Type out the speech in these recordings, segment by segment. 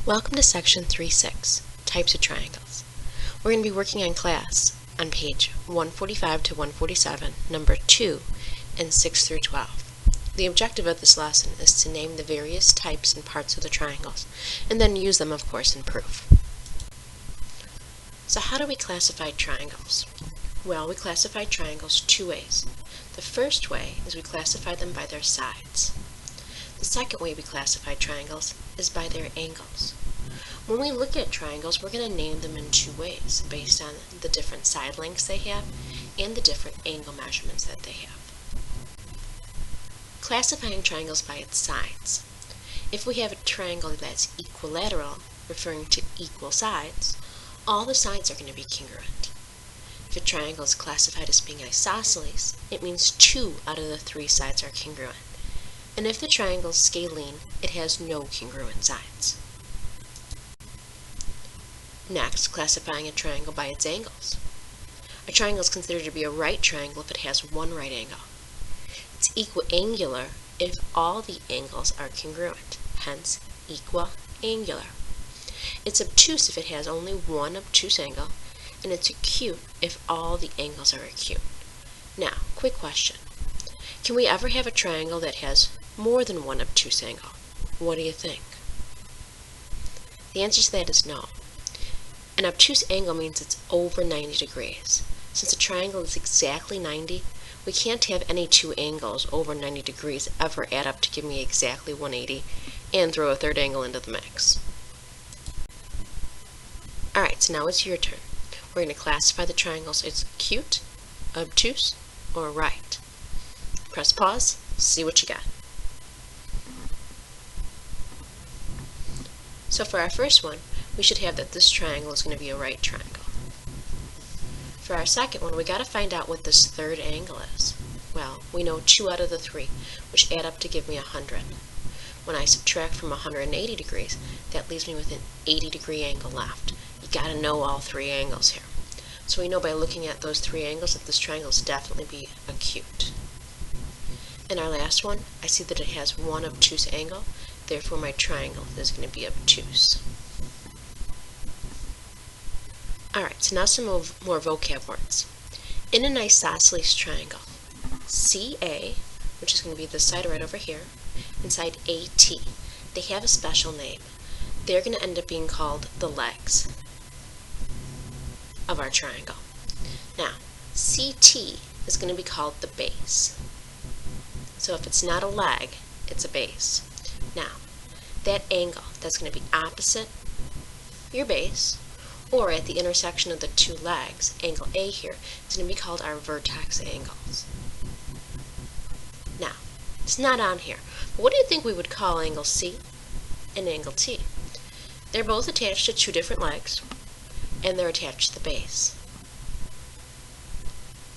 Welcome to section 3.6, Types of Triangles. We're going to be working on class on page 145 to 147, number 2, and 6 through 12. The objective of this lesson is to name the various types and parts of the triangles, and then use them, of course, in proof. So how do we classify triangles? Well, we classify triangles two ways. The first way is we classify them by their sides. The second way we classify triangles is by their angles. When we look at triangles, we're going to name them in two ways, based on the different side lengths they have and the different angle measurements that they have. Classifying triangles by its sides. If we have a triangle that's equilateral, referring to equal sides, all the sides are going to be congruent. If a triangle is classified as being isosceles, it means 2 out of the 3 sides are congruent. And if the triangle is scalene, it has no congruent sides. Next, classifying a triangle by its angles. A triangle is considered to be a right triangle if it has one right angle. It's equiangular if all the angles are congruent, hence equiangular. It's obtuse if it has only one obtuse angle, and it's acute if all the angles are acute. Now, quick question. Can we ever have a triangle that has more than one obtuse angle? What do you think? The answer to that is no. An obtuse angle means it's over 90 degrees. Since a triangle is exactly 90, we can't have any two angles over 90 degrees ever add up to give me exactly 180 and throw a third angle into the mix. Alright, so now it's your turn. We're going to classify the triangles as acute, obtuse, or right. Press pause, see what you got. So for our first one, we should have that this triangle is going to be a right triangle. For our second one, we got to find out what this third angle is. Well, we know 2 out of the 3, which add up to give me 100. When I subtract from 180 degrees, that leaves me with an 80-degree angle left. You got to know all 3 angles here. So we know by looking at those 3 angles that this triangle is definitely be acute. In our last one, I see that it has one obtuse angle, therefore my triangle is going to be obtuse. Alright, so now some more vocab words. In an isosceles triangle, CA, which is going to be this side right over here, and side AT, they have a special name. They're going to end up being called the legs of our triangle. Now, CT is going to be called the base. So if it's not a leg, it's a base. Now, that angle that's going to be opposite your base, or at the intersection of the two legs, angle A here, is going to be called our vertex angles. Now, it's not on here, but what do you think we would call angle C and angle T? They're both attached to 2 different legs, and they're attached to the base.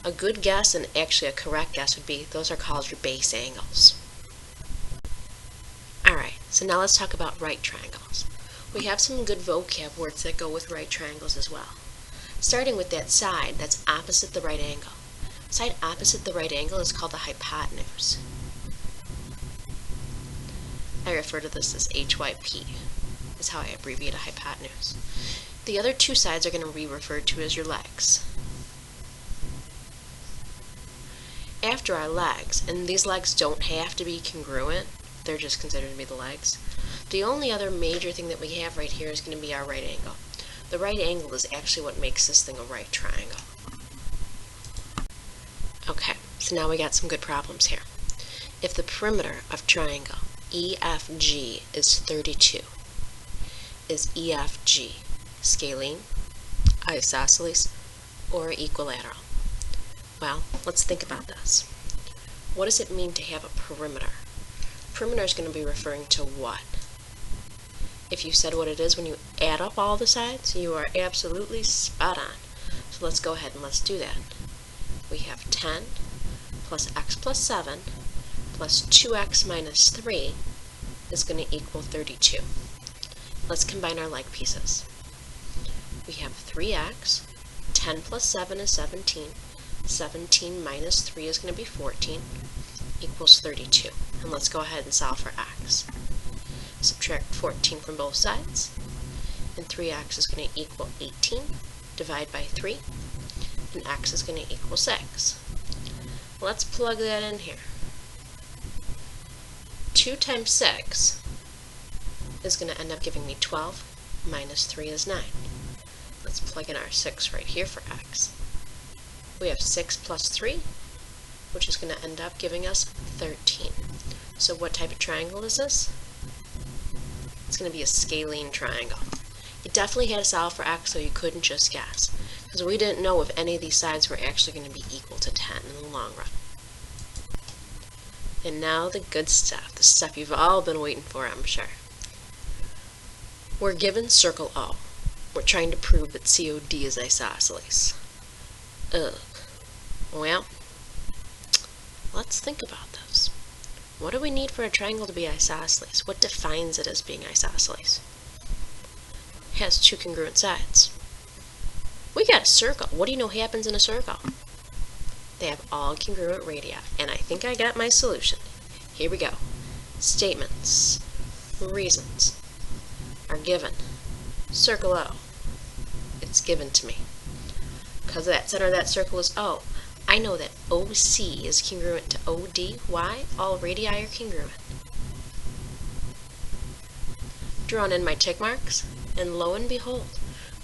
A good guess, and actually a correct guess, would be those are called your base angles. Alright, so now let's talk about right triangles. We have some good vocab words that go with right triangles as well. Starting with that side that's opposite the right angle. Side opposite the right angle is called the hypotenuse. I refer to this as HYP, is how I abbreviate a hypotenuse. The other 2 sides are going to be referred to as your legs. After our legs, and these legs don't have to be congruent, they're just considered to be the legs. The only other major thing that we have right here is going to be our right angle. The right angle is actually what makes this thing a right triangle. Okay, so now we got some good problems here. If the perimeter of triangle EFG is 32, is EFG scalene, isosceles, or equilateral? Well, let's think about this. What does it mean to have a perimeter? Perimeter is going to be referring to what? If you said what it is when you add up all the sides, you are absolutely spot on. So let's go ahead and let's do that. We have 10 plus x plus 7 plus 2x minus 3 is going to equal 32. Let's combine our like pieces. We have 3x, 10 plus 7 is 17, 17 minus 3 is going to be 14, equals 32. And let's go ahead and solve for x. subtract 14 from both sides, and 3x is going to equal 18. Divide by 3, and x is going to equal 6. Let's plug that in here. 2 times 6 is going to end up giving me 12, minus 3 is 9. Let's plug in our 6 right here for x. We have 6 plus 3, which is going to end up giving us 13. So what type of triangle is this? It's going to be a scalene triangle. You definitely had to solve for x, so you couldn't just guess, because we didn't know if any of these sides were actually going to be equal to 10 in the long run. And now the good stuff, the stuff you've all been waiting for, I'm sure. We're given circle O. We're trying to prove that COD is isosceles. Ugh. Well, let's think about this. What do we need for a triangle to be isosceles? What defines it as being isosceles? It has two congruent sides. We got a circle. What do you know happens in a circle? They have all congruent radii, and I think I got my solution. Here we go. Statements, reasons are given. Circle O. It's given to me. Because that center of that circle is O. I know that OC is congruent to OD. Why? All radii are congruent. Drawn in my tick marks, and lo and behold,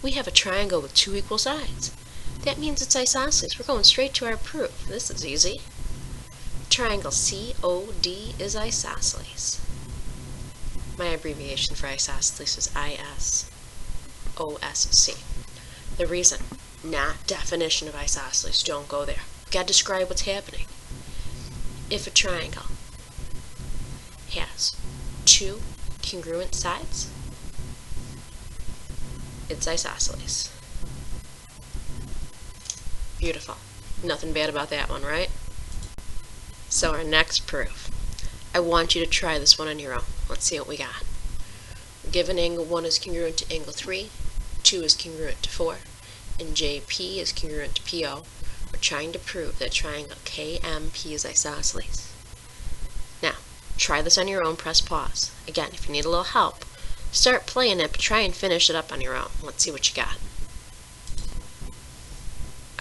we have a triangle with two equal sides. That means it's isosceles. We're going straight to our proof. This is easy. Triangle COD is isosceles. My abbreviation for isosceles is ISOSC. The reason, not definition of isosceles. Don't go there. We've got to describe what's happening. If a triangle has two congruent sides, it's isosceles. Beautiful. Nothing bad about that one, right? So our next proof. I want you to try this one on your own. Let's see what we got. Given angle 1 is congruent to angle 3, 2 is congruent to 4, and JP is congruent to PO, we're trying to prove that triangle KMP is isosceles. Now, try this on your own. Press pause. Again, if you need a little help, start playing it, but try and finish it up on your own. Let's see what you got.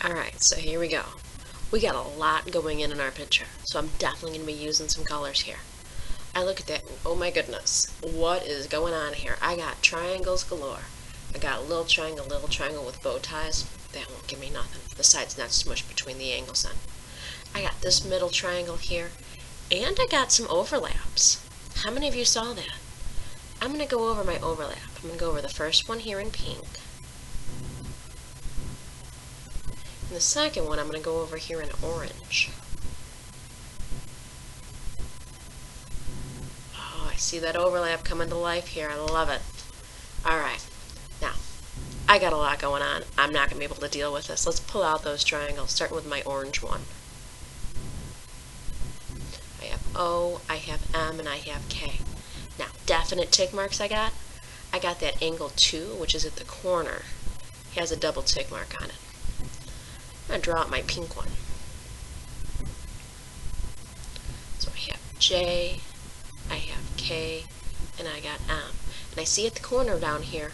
Alright, so here we go. We got a lot going in our picture, so I'm definitely going to be using some colors here. I look at that and, oh my goodness, what is going on here? I got triangles galore. I got a little triangle with bow ties. That won't give me nothing. Besides, not smushed between the angles then. I got this middle triangle here, and I got some overlaps. How many of you saw that? I'm going to go over my overlap. I'm going to go over the first one here in pink. And the second one I'm going to go over here in orange. Oh, I see that overlap coming to life here. I love it. Alright, now, I got a lot going on. I'm not going to be able to deal with this. Let's pull out those triangles, starting with my orange one. I have O, I have M, and I have K. Now, definite tick marks I got that angle 2, which is at the corner, has a double tick mark on it. I'm going to draw out my pink one. So I have J, I have K, and I got M. And I see at the corner down here,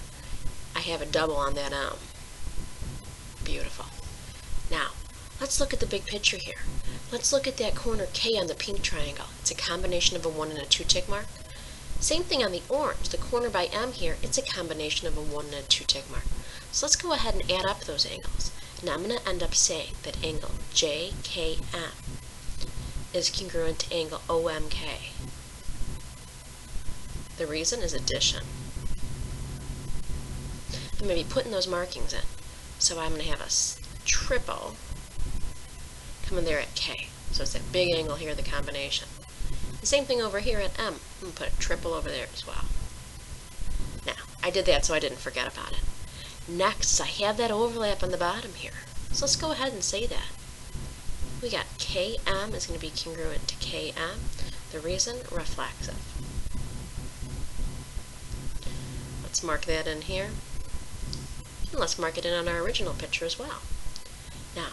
I have a double on that M. Beautiful. Now, let's look at the big picture here. Let's look at that corner K on the pink triangle. It's a combination of a 1 and a 2 tick mark. Same thing on the orange. The corner by M here, it's a combination of a 1 and a 2 tick mark. So let's go ahead and add up those angles. And I'm going to end up saying that angle JKM is congruent to angle OMK. The reason is addition. I'm going to be putting those markings in. So I'm going to have a triple coming there at K. So it's that big angle here, the combination. The same thing over here at M. I'm going to put a triple over there as well. Now, I did that so I didn't forget about it. Next, I have that overlap on the bottom here. So let's go ahead and say that. We got KM is going to be congruent to KM. The reason, reflexive. Let's mark that in here. And let's mark it in on our original picture as well. Now,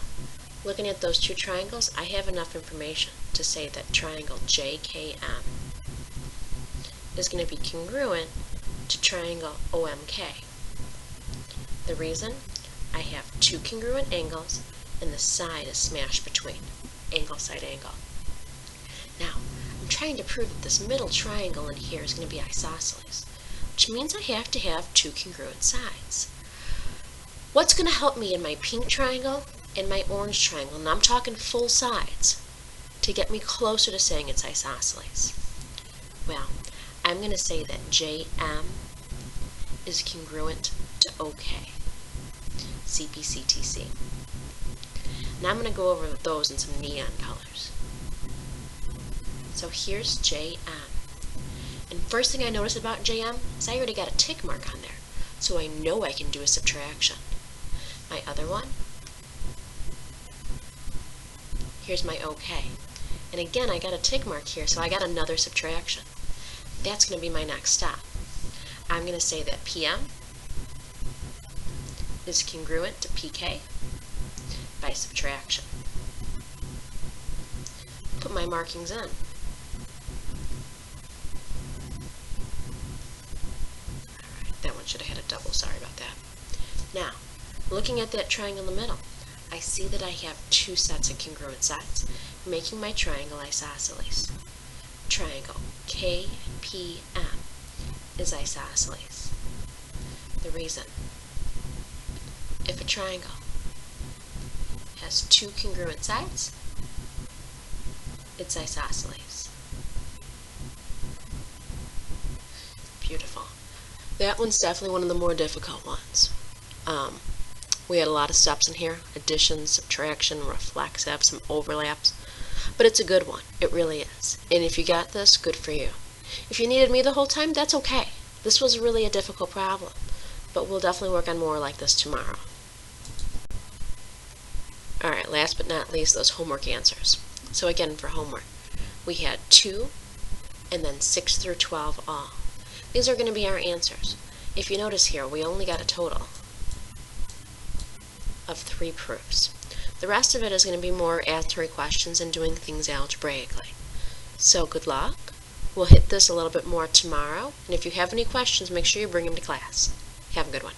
looking at those two triangles, I have enough information to say that triangle JKM is going to be congruent to triangle OMK. The reason? I have two congruent angles and the side is smashed between. Angle, side, angle. Now, I'm trying to prove that this middle triangle in here is going to be isosceles, which means I have to have two congruent sides. What's going to help me in my pink triangle and my orange triangle, and I'm talking full sides, to get me closer to saying it's isosceles? Well, I'm going to say that JM is congruent to OK. CPCTC. Now I'm going to go over those in some neon colors. So here's JM. And first thing I notice about JM is I already got a tick mark on there, so I know I can do a subtraction. My other one, here's my OK. And again, I got a tick mark here, so I got another subtraction. That's going to be my next step. I'm going to say that PM is congruent to PK by subtraction. Put my markings in. Alright, that one should have had a double, sorry about that. Now, looking at that triangle in the middle, I see that I have two sets of congruent sides, making my triangle isosceles. Triangle KPM is isosceles. The reason: if a triangle has two congruent sides, it's isosceles. Beautiful. That one's definitely one of the more difficult ones. We had a lot of steps in here: addition, subtraction, reflexive, some overlaps. But it's a good one. It really is. And if you got this, good for you. If you needed me the whole time, that's okay. This was really a difficult problem. But we'll definitely work on more like this tomorrow. Alright, last but not least, those homework answers. So again, for homework, we had 2 and then 6 through 12 all. These are going to be our answers. If you notice here, we only got a total of 3 proofs. The rest of it is going to be more answering questions and doing things algebraically. So good luck. We'll hit this a little bit more tomorrow. And if you have any questions, make sure you bring them to class. Have a good one.